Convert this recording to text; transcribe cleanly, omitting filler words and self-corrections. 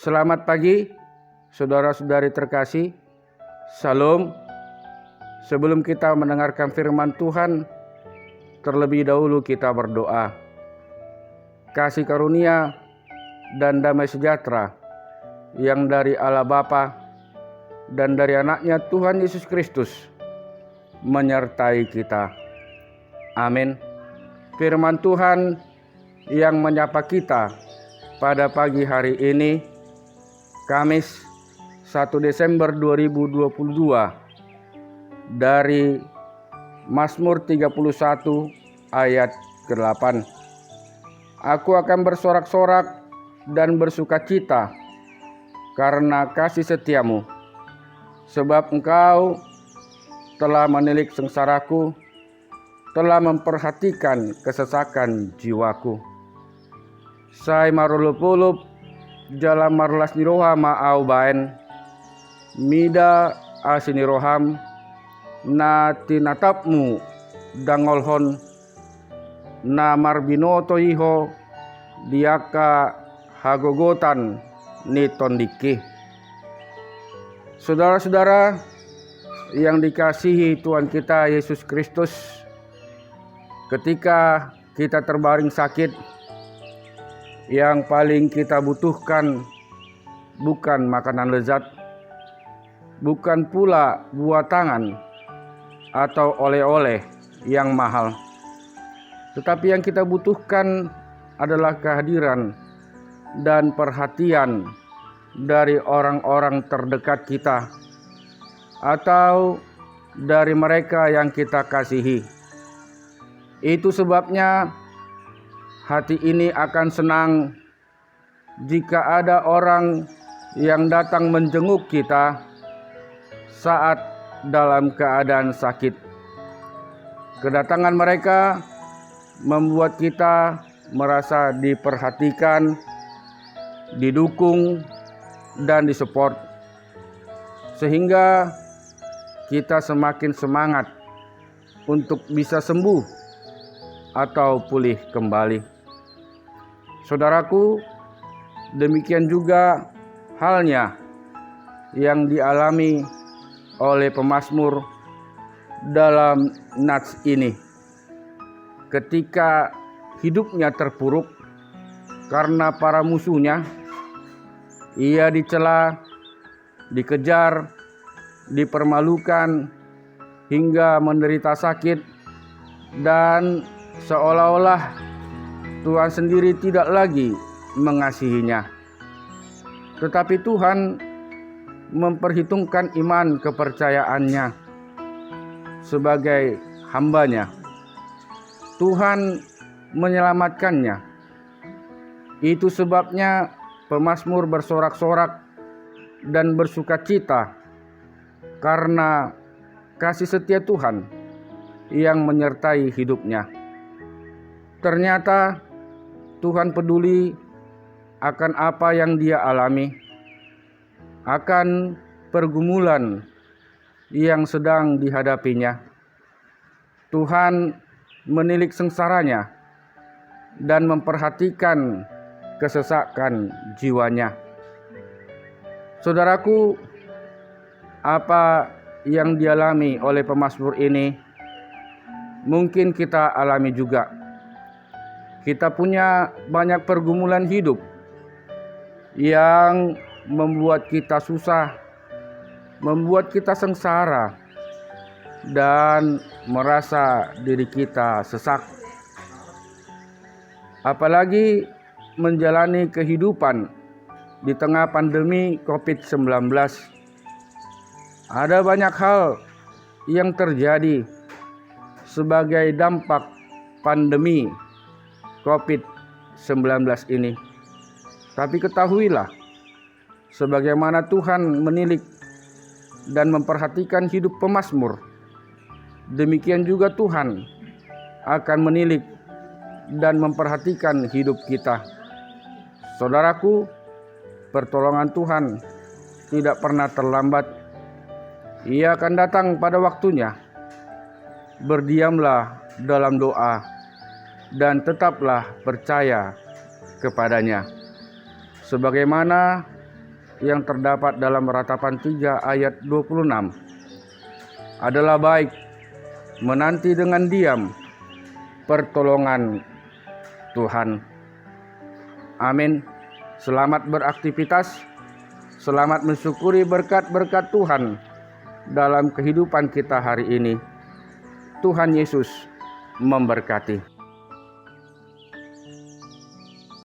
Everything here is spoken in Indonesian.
Selamat pagi, saudara-saudari terkasih. Salam. Sebelum kita mendengarkan firman Tuhan, terlebih dahulu kita berdoa. Kasih karunia dan damai sejahtera yang dari Allah Bapa dan dari anaknya Tuhan Yesus Kristus menyertai kita. Amin. Firman Tuhan yang menyapa kita pada pagi hari ini, Kamis 1 Desember 2022, dari Mazmur 31 ayat ke-8. Aku akan bersorak-sorak dan bersukacita karena kasih setiamu, sebab engkau telah menilik sengsaraku, telah memperhatikan kesesakan jiwaku. Sai marulup-ulup jalan marlas niroham au baen mida asiniroham na tinatapmu dangolhon na marbinoto iho diaka hagogotan ni tondiki. Saudara-saudara yang dikasihi Tuhan kita Yesus Kristus, ketika kita terbaring sakit, yang paling kita butuhkan bukan makanan lezat, bukan pula buah tangan atau oleh-oleh yang mahal. Tetapi yang kita butuhkan adalah kehadiran dan perhatian dari orang-orang terdekat kita atau dari mereka yang kita kasihi. Itu sebabnya hati ini akan senang jika ada orang yang datang menjenguk kita saat dalam keadaan sakit. Kedatangan mereka membuat kita merasa diperhatikan, didukung, dan disupport, sehingga kita semakin semangat untuk bisa sembuh atau pulih kembali. Saudaraku, demikian juga halnya yang dialami oleh pemazmur dalam nats ini. Ketika hidupnya terpuruk karena para musuhnya, ia dicela, dikejar, dipermalukan, hingga menderita sakit, dan seolah-olah Tuhan sendiri tidak lagi mengasihinya. Tetapi Tuhan memperhitungkan iman kepercayaannya sebagai hambanya. Tuhan menyelamatkannya. Itu sebabnya pemazmur bersorak-sorak dan bersukacita karena kasih setia Tuhan yang menyertai hidupnya. Ternyata Tuhan peduli akan apa yang dia alami, akan pergumulan yang sedang dihadapinya. Tuhan menilik sengsaranya dan memperhatikan kesesakan jiwanya. Saudaraku, apa yang dialami oleh pemazmur ini mungkin kita alami juga. Kita punya banyak pergumulan hidup yang membuat kita susah, membuat kita sengsara, dan merasa diri kita sesak. Apalagi menjalani kehidupan di tengah pandemi COVID-19. Ada banyak hal yang terjadi sebagai dampak pandemi COVID-19 ini. Tapi ketahuilah, sebagaimana Tuhan menilik dan memperhatikan hidup pemazmur, demikian juga Tuhan akan menilik dan memperhatikan hidup kita. Saudaraku, pertolongan Tuhan tidak pernah terlambat. Ia akan datang pada waktunya. Berdiamlah dalam doa dan tetaplah percaya kepadanya. Sebagaimana yang terdapat dalam Ratapan 3 ayat 26 adalah baik, menanti dengan diam pertolongan Tuhan. Amin. Selamat beraktivitas, selamat mensyukuri berkat-berkat Tuhan dalam kehidupan kita hari ini. Tuhan Yesus memberkati.